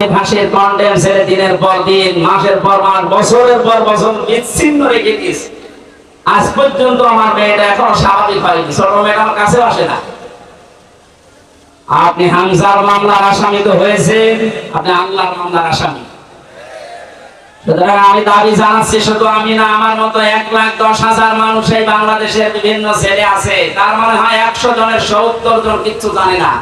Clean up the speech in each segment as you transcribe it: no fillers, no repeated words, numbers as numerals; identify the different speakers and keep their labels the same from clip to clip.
Speaker 1: ঘাসের কন্ডেম ছেড়ে দিনের পর দিন, মাসের পর মাস, বছরের পর বছর বিচ্ছিন্ন রেখে দিস। আজ পর্যন্ত আমার মেয়েটা এখনো স্বাভাবিক হয়নি। ছোট মেয়েটা আমার কাছেও আসে না। আপনি হামজার মামলার আসামি তো হয়েছেন, আপনি আল্লাহর মামলার আসামি। সুতরাং আমি দাবি জানাচ্ছি, শুধু আমি না, আমার মতো 1,10,000 মানুষ এই বাংলাদেশের বিভিন্ন ছেলে আছে। তার মানে হয় 100 জনের 70 জন কিচ্ছু জানে না।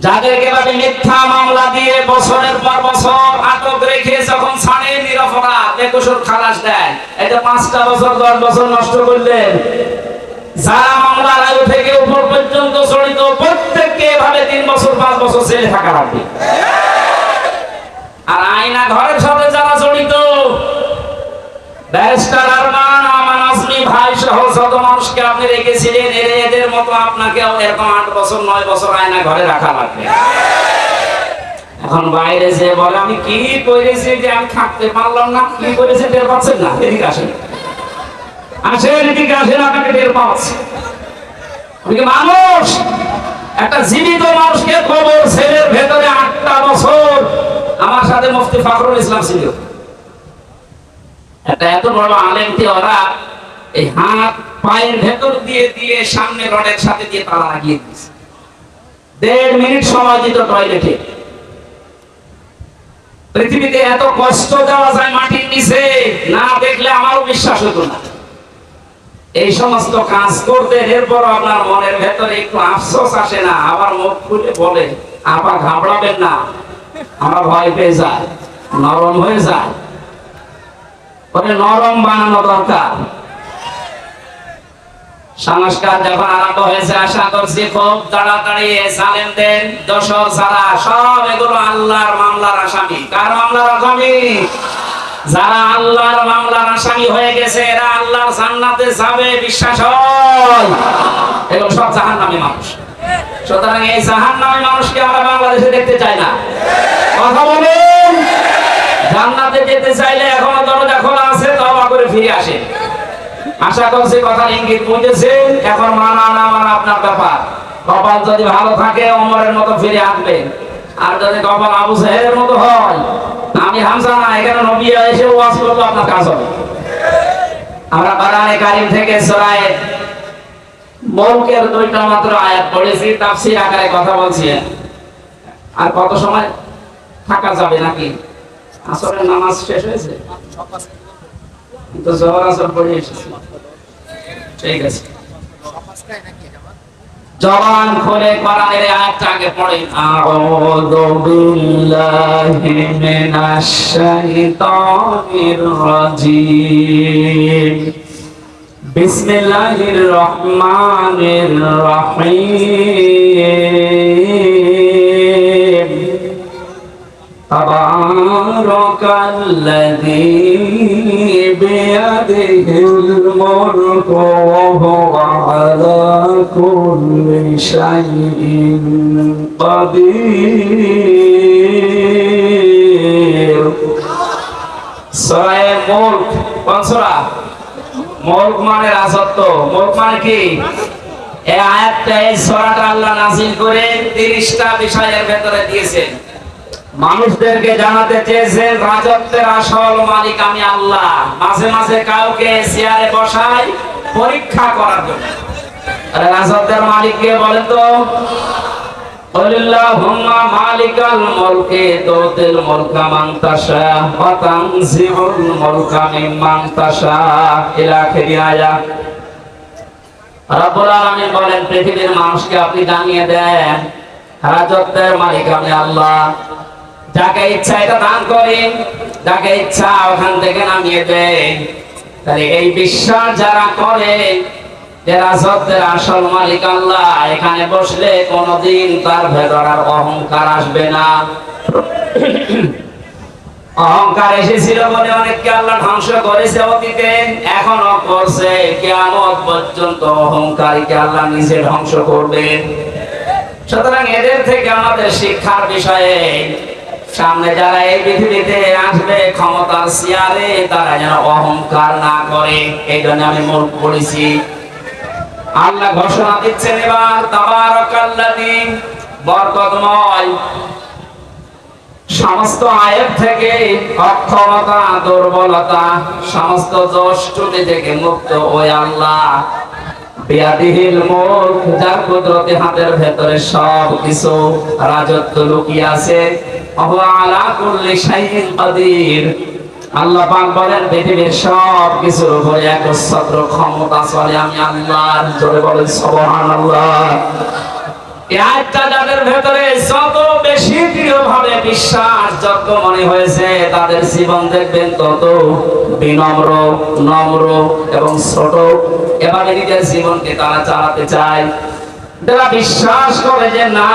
Speaker 1: যাদেরকে ভাবে মিথ্যা মামলা দিয়ে বছরের পর বছর আটক রেখে যখন ছাড়ে নিরপরাধ বেকসুর খালাস দেয়, এটা 5টা বছর 10 বছর নষ্ট করলেন। যারা মামলার আয়ু থেকে উপর পর্যন্ত জড়িত প্রত্যেককে এভাবে 3 বছর 5 বছর জেলে থাকা লাগবে। আর আয়না ঘরের সাথে যারা জড়িত, ব্যারিস্টার আরমান, আমান আজমি ভাই সহ যত মানুষকে আপনি রেখেছিলেন, এদের মতো আপনাকেও এরকম 8 বছর 9 বছর আয়না ঘরে রাখা লাগবে। এখন বাইরে যে বলে আমি কি করেছি যে আমি থাকতে পারলাম না, কি করেছি টের পাচ্ছেন না? এদিকে আসেন, আসেন, এদিকে আসেন, আপনাকে টের পাচ্ছি। মানুষ, একটা জীবিত মানুষকে কবর ছেলের ভেতরে 8টা বছর। আমার সাথে মুফতি ফখরুল ইসলাম ছিল, একটা এত বড় আলেমকে ওরা এই হাত পায়ের ভেতর দিয়ে দিয়ে সামনে রডের সাথে দিয়ে তালা লাগিয়ে দিয়েছে। 1.5 মিনিট সময় দিত টয়লেটে। পৃথিবীতে এত কষ্ট দেওয়া যায় মাটির নিচে, না দেখলে আমারও বিশ্বাস হতো না। এই সমস্ত কাজ করতে এরপর আপনার মনের ভেতরে একটু আফসোস আসে না? আবার মুখ খুলে বলে, আপা ঘাবড়াবেন না, আমরা ভয় পেয়ে যায়, নরম হয়ে যায়। নরম বানানো দরকার। সংস্কার যখন আরম্ভ হয়েছে, আশা করছি খুব তাড়াতাড়ি জালেমদের দোসর ছাড়া সব এগুলো আল্লাহর মামলার আসামি। কার মামলার আসামি? যারা আল্লাহর মামলার আসামি হয়ে গেছে, এরা আল্লাহর জান্নাতে যাবে, বিশ্বাস হয়? এগুলো সব জাহান্নামী মানুষ। সুতরাং এই জাহান্নামী মানুষকে আমরা বাংলাদেশে দেখতে চাই না। কথা বলেন। জান্নাতে যেতে চাইলে এখনো দরজা খোলা আছে, তওবা করে ফিরে আসেন। আশা করছি কথার ইঙ্গিত বুঝেছেন। এখন মানা না মানা আপনার ব্যাপার। কপাল যদি ভালো থাকে ওমরের মতো ফিরে আসবেন, আর যদি কপাল আবু জাহেলের মতো হয়, আমি হামজা না, এখানে নবী এসে ওয়াজ করলে আপনার কাজ হবে। আমরা কোরআনে কারীম থেকে সূরা মুলকের 2টা মাত্র আয়াত পড়েছি, তাফসীর আকারে কথা বলছি। আর কত সময় থাকা যাবে নাকি? আসরের নামাজ শেষ হয়েছে তো, জোহর আসর পড়ে এসেছি। ঠিক আছে, জবান খুলে কোরআনের আয়াতটা আগে পড়েন। আউযু বিল্লাহি মিনাশ শাইতানির রাজীম। বিসমিল্লাহির রহমানির রহিম। তাবারাকাল্লাযী বিয়াদিহিল মুলকু ওয়া হুয়া আলা কুল্লি শাইইন কাদির। সূরা মুলক, কোন সূরা? মুলক মানে রাজত্ব। মুলক মানে কি? এই আয়াতটা, এই সূরাটা আল্লাহ নাযিল করে 30টা বিষয়ের ভেতরে দিয়েছেন। মানুষদেরকে জানাতে চেয়েছেন রাজত্বের আসল মালিক আমি আল্লাহ। মাঝে মাঝে কাউকে চেয়ারে বসাই পরীক্ষা করার জন্য। রাজত্বের মালিক কে বলেন তো? আল্লাহুম্মা মালিকাল মুলকি তুতিল মুলকা মান তাশা ওয়া তানজিউল মুলকা মিম্মান তাশা ইলা আখিরি আয়াত। রব্বুল আলামিন বলেন, পৃথিবীর মানুষকে আপনি জানিয়ে দেন রাজত্বের মালিক আমি আল্লাহ। যাকে ইচ্ছা এটা দান করেন, যাকে ইচ্ছা ওখান থেকে নামিয়ে দেন। তাহলে এই বিশ্বাস যারা করে যে রাজত্বের আসল মালিক আল্লাহ, এখানে বসলে কোনদিন তার ভেতর আর অহংকার আসবে না। অহংকার এসেছিল বলে অনেককে আল্লাহ ধ্বংস করেছে অতীতে, এখনো করছে। কিয়ামত পর্যন্ত অহংকারীকে আল্লাহ নিজে ধ্বংস করবেন। সুতরাং এদের থেকে আমাদের শিক্ষার বিষয়ে, সামনে যারা এই পৃথিবীতে আসবে ক্ষমতার চেয়ারে, তারা যেন অহংকার না করে। এই জন্য আমি মুলক পড়েছি। আল্লাহ ঘোষণা দিচ্ছেন এবার, তাবারাকাল্লাযী, বরকতময় সমস্ত আয়ের থেকে, অক্ষমতা, দুর্বলতা, সমস্ত দোষ ত্রুটি থেকে মুক্ত ওই আল্লাহ। বিয়াদিহিল মুলক, যার কুদরতি হাতের ভেতরে সব কিছু রাজত্ব লুকিয়ে আছে। ওয়া আলা কুল্লি শাইইন কাদির। আল্লাহ পাক বলেন পৃথিবীর সব কিছুর উপরে একচ্ছত্র ক্ষমতা চলে আমি আল্লাহর। জোরে বলেন সুবহানাল্লাহ। এই আয়াতটা যাদের ভেতরে যত বেশি দৃঢ়ভাবে বিশ্বাসযোগ্য মনে হয়েছে, তাদের জীবন দেখবেন তত বিনম্র, নম্র এবং ছোট। এভাবে নিজের জীবনকে তারা চালাতে চায়। যারা বিশ্বাস করে যে না,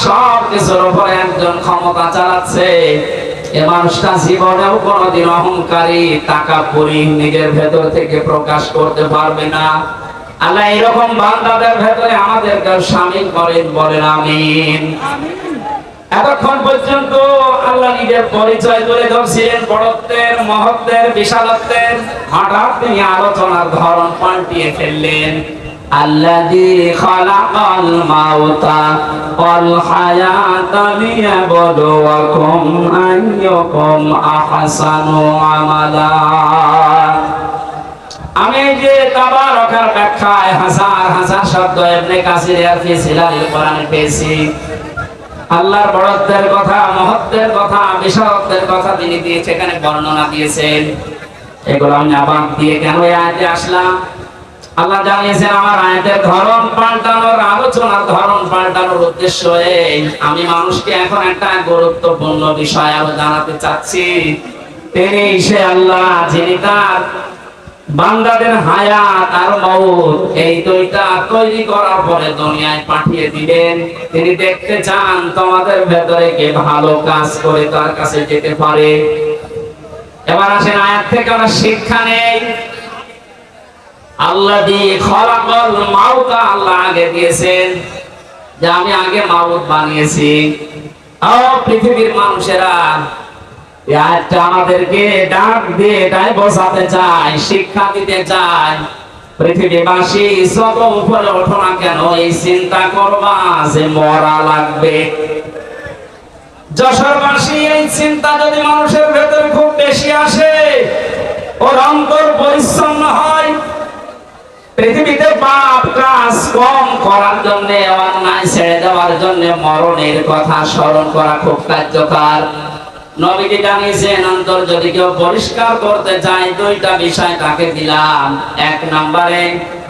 Speaker 1: সব কিছুর উপরে একজন ক্ষমতা চালাচ্ছে, এ মানুষটা জীবনেও কোনোদিন অহংকারী, তাকাব্বুরি নিজের ভেতর থেকে প্রকাশ করতে পারবে না। আল্লাহ এরকম বান্দাদের ভেতরে আমাদেরকে শামিল করেন, বলেন আমিন। এতক্ষণ পর্যন্ত আল্লাহ নিজের পরিচয় তুলে ধরছিলেন, বড়ত্বের, মহত্বের, বিশালত্বের। হঠাৎ তিনি আলোচনার ধরন পাল্টিয়ে ফেললেন। আল্লাযী খালাকাল মাউতা ওয়াল হায়াতা লিয়াবলুয়াকুম আইয়ুকুম আহসানু আমালা। আমি যে তাবারাকার ব্যাখ্যায় হাজার হাজার শব্দ ইবনে কাসির আর ফি সিলালিল কোরআনে পেয়েছি। আল্লাহর বড়ত্বের কথা, মহত্বের কথা, বিশালত্বের কথা তিনি দিয়ে সেখানে বর্ণনা দিয়েছেন। এগুলো আমি আবার দিয়ে কেন এই আয়াতে আসলাম? আল্লাহ জানিয়েছেন আমার আয়াতের ধরন পাল্টানোর, আলোচনার ধরন পাল্টানোর উদ্দেশ্য এই, আমি মানুষকে এখন একটা গুরুত্বপূর্ণ বিষয় আরো জানাতে চাচ্ছি। তিনি সে আল্লাহ যিনি তার বান্দাদের হায়াত আর মউত এই দুইটা তৈরি করার পরে দুনিয়ায় পাঠিয়ে দিবেন। তিনি দেখতে চান তোমাদের ভেতরে কে ভালো কাজ করে তার কাছে যেতে পারে। এবার আসেন আয়াত থেকে আমরা শিক্ষা নেই। আল্লাযী খালাকাল মাউতা, আল্লাহ আগে দিয়েছেন যে আমি আগে মাউত বানিয়েছি। ও পৃথিবীর মানুষেরা, এই আয়াতটা আমাদেরকে ডাক দিয়ে এটাই বোঝাতে চায়, শিক্ষা দিতে চায়। পৃথিবীবাসী যত উপরে ওঠো না কেন, এই চিন্তা করবা যে মরা লাগবে। যশোরবাসী, এই চিন্তা যদি মানুষের ভেতরে খুব বেশি আসে, ওর অন্তর পরিচ্ছন্ন হয়। পৃথিবীতে পাপ কাজ কম করার জন্য, অন্যায় ছেড়ে দেওয়ার জন্য মরণের কথা স্মরণ করা খুব কার্যকর। নবীজি জানিয়েছেন অন্তর যদি কেউ পরিষ্কার করতে চায়, দুইটা বিষয় তাকে দিলাম। এক নম্বরে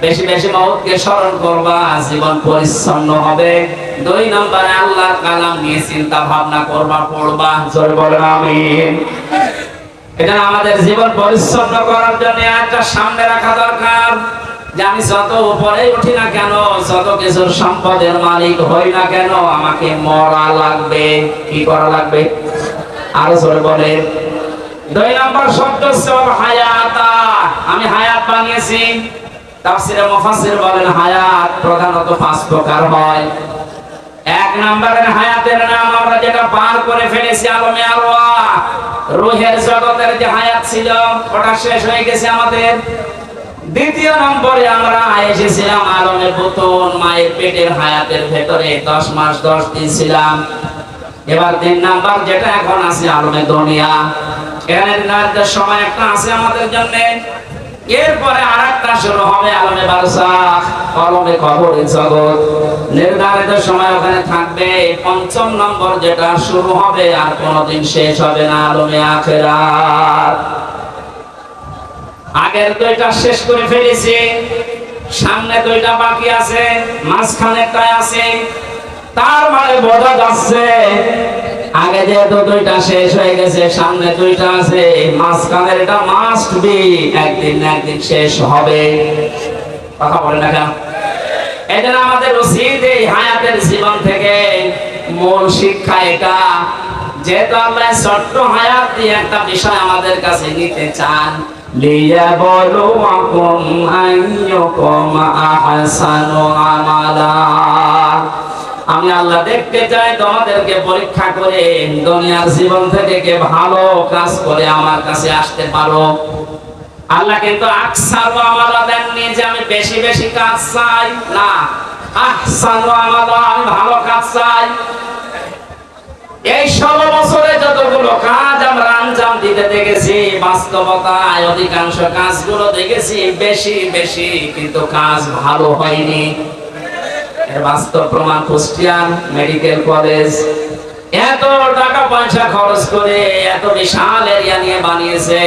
Speaker 1: বেশি বেশি মওতকে স্মরণ করবা, জীবন পরিচ্ছন্ন হবে। দুই নম্বরে আল্লাহর কালাম নিয়ে চিন্তা ভাবনা করবা, পড়বা। জোরে বলেন আমিন। এটা আমাদের জীবন পরিচ্ছন্ন করার জন্য একটা সামনে রাখা দরকার যে আমি যত উপরে উঠি না কেন, যত কিছুর সম্পদের মালিক হই না কেন, আমাকে মরা লাগবে। কি করা লাগবে? আরো জোরে বলে। দুই নম্বর শব্দ হচ্ছে হায়াতা, আমি হায়াত বানিয়েছি। তাফসীরে মুফাসসির বলেন হায়াত প্রধানত 5 প্রকার হয়। এক নম্বরের হায়াতের নাম আমরা যেটা পার করে ফেলেছি আলমে আরওয়াহ, রূহের জগতের যে হায়াত ছিল ওটা শেষ হয়ে গেছে আমাদের। দ্বিতীয় নম্বরে আমরা এসেছিলাম আলমে বুতুন, মায়ের পেটের হায়াতের ভেতরে 10 মাস 10 দিন ছিলাম। এবার 3 নাম্বার যেটা এখন আছে আলমে দুনিয়া, এখানে নির্ধারিত সময় একটা আছে আমাদের জন্য। এরপরে আরেকটা শুরু হবে আলমে বারজাখ, আলমে কবরের জগৎ। নির্ধারিত সময় ওখানে থাকবে। 5ম নম্বর যেটা শুরু হবে আর কোনোদিন শেষ হবে না, আলমে আখিরাত। আগের দুইটা শেষ করে ফেলেছি, সামনে দুইটা বাকি আছে, মাঝখানেরটাই আছে। তার মানে বোঝা যাচ্ছে আগে যেহেতু দুইটা শেষ হয়ে গেছে, সামনে দুইটা আছে, মাঝখানের এটা মাস্ট বি একদিন না একদিন শেষ হবে। কথা বলে না কেন? এটা আমাদের উচিত এই হায়াতের জীবন থেকে মূল শিক্ষা এটা, যেহেতু আল্লাহ ছোট্ট হায়াত দিয়ে একটা বিষয় আমাদের কাছে নিতে চান। লিয়াবলুয়াকুম আইয়ুকুম আহসানু আমালা। আমি আল্লাহ দেখতে চাই তোমাদেরকে পরীক্ষা করে দুনিয়ার জীবন থেকে কে ভালো কাজ করে আমার কাছে আসতে পারো। আল্লাহ কিন্তু আকসারু আমালা দেননি যে আমি বেশি বেশি কাজ চাই, না, আহসানু আমালা, আমি ভালো কাজ চাই। এই 16 বছরে যতটুকু দিতে দেখেছি, বাস্তবতায় অধিকাংশ কাজগুলো দেখেছি বেশি বেশি, কিন্তু কাজ ভালো হয়নি। এর বাস্তব প্রমাণ কুষ্টিয়ান মেডিকেল কলেজ। এত টাকা পয়সা খরচ করে এত বিশাল এরিয়া নিয়ে বানিয়েছে,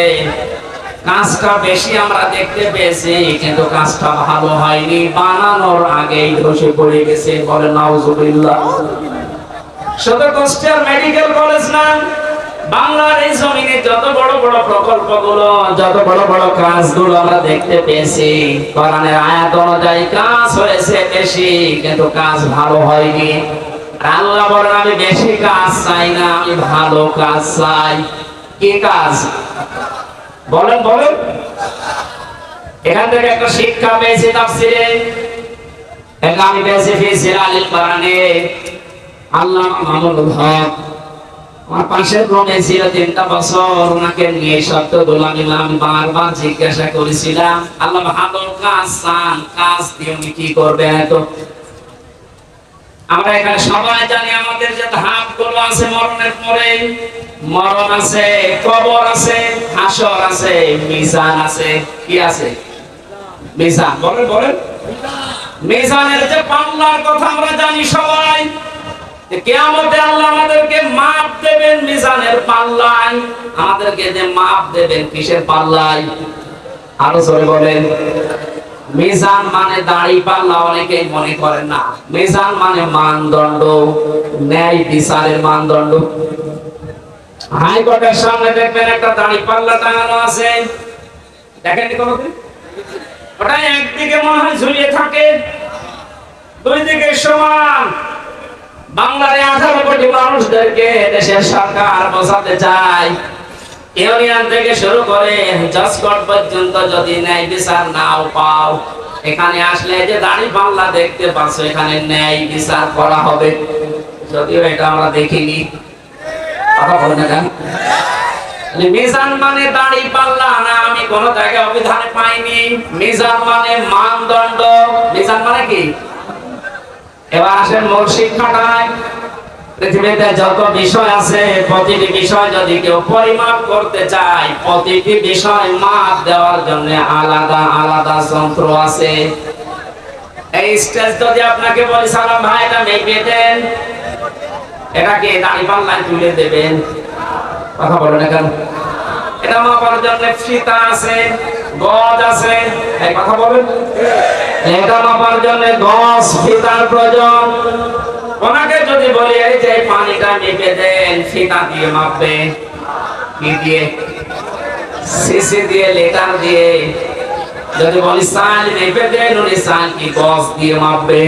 Speaker 1: কাজটা বেশি আমরা দেখতে পেয়েছি, কিন্তু কাজটা ভালো হয়নি। বানানোর আগেই ধসে পড়ে গেছে। বলে নাউজুবিল্লাহ। শুধু কুষ্টিয়ার মেডিকেল কলেজ না, বাংলার এই জমিনে যত বড় বড় প্রকল্পগুলো, যত বড় বড় কাজগুলো আমরা দেখতে পেয়েছি, কোরআনের আয়াত অনুযায়ী কাজ হয়েছে বেশি, কিন্তু কাজ ভালো হয়নি। আল্লাহ বলেন আমি বেশি কাজ চাই না, আমি ভালো কাজ চাই। কি কাজ বলেন বলেন। এখান থেকে একটা শিক্ষা পেয়েছি তাফসীরে, এটা আমি পেয়েছি ফি সিরালিল কোরআনে। আল্লাহ মামুনুল হক আমার পাশের রুমে ছিল 3টা বছর, ওনাকে নিয়ে শব্দগুলো আমি বারবার জিজ্ঞাসা করেছিলাম, আল্লাহ ভালো কাজ চান, কাজ দিয়ে উনি কি করবেন? এত আমরা এখানে সবাই জানি আমাদের যে ধাপগুলো আছে, মরণের পরে মরণ আছে, কবর আছে, হাসর আছে, মিজান আছে। কি আছে? মিজান। বলেন বলেন। মিজানের যে পাল্লার কথা আমরা জানি সবাই, কিয়ামতে আল্লাহ আমাদেরকে মাপ দেবেন মিজানের পাল্লায়। আমাদেরকে যে মাপ দেবেন কিসের পাল্লায়? আরো জোরে বলেন। মিজান মানে দাড়ি পাল্লা অনেকেই মনে করেন না। মিজান মানে মানদণ্ড, ন্যায় বিচারের মানদণ্ড। হাইকোর্টের সামনে দেখবেন একটা দাড়ি পাল্লা টাঙানো আছে, দেখেননি কোনোদিন? ওটা একদিকে মনে হয় ঝুলিয়ে থাকে, দুই দিকে সমান। বাংলার 18 কোটি মানুষদেরকে দেশের সরকার বোঝাতে চায়, ইউনিয়ন থেকে শুরু করে জজ কোর্ট পর্যন্ত যদি ন্যায় বিচার নাও পাও, এখানে আসলে যে দাড়ি পাল্লা দেখতে পাচ্ছ, এখানে ন্যায় বিচার করা হবে। যদিও এটা আমরা দেখিনি। কথা বলেন না। মিজান মানে দাড়ি পাল্লা না, আমি কোন জায়গায় অভিধানে পাইনি। মিজান মানে মানদণ্ড। মিজান মানে কি? এবার আসেন মূল শিক্ষাটায়। পৃথিবীতে যত বিষয় আছে, প্রতিটি বিষয় যদি কেউ পরিমাপ করতে চায়, প্রতিটি বিষয় মাপ দেওয়ার জন্য আলাদা আলাদা যন্ত্র আছে। এই স্টেজ যদি আপনাকে বলি, সালাম ভাই এটা মেপে দেন, এটাকে দাড়ি পাল্লায় তুলে দেবেন। কথা বলেন কেন? এটা মাপার জন্য ফিতা আছে, গজ আছে। এই কথা বলেন। এটা মাপার জন্য গজ, ফিতার প্রয়োজন। ওনাকে যদি বলি এই যে পানিটা মেপে দেন, ফিতা দিয়ে মাপবে। কি দিয়ে? সিসি দিয়ে, লিটার দিয়ে। যদি বলি সাল মেপে দেন, উনি সাল কি গজ দিয়ে মাপবে।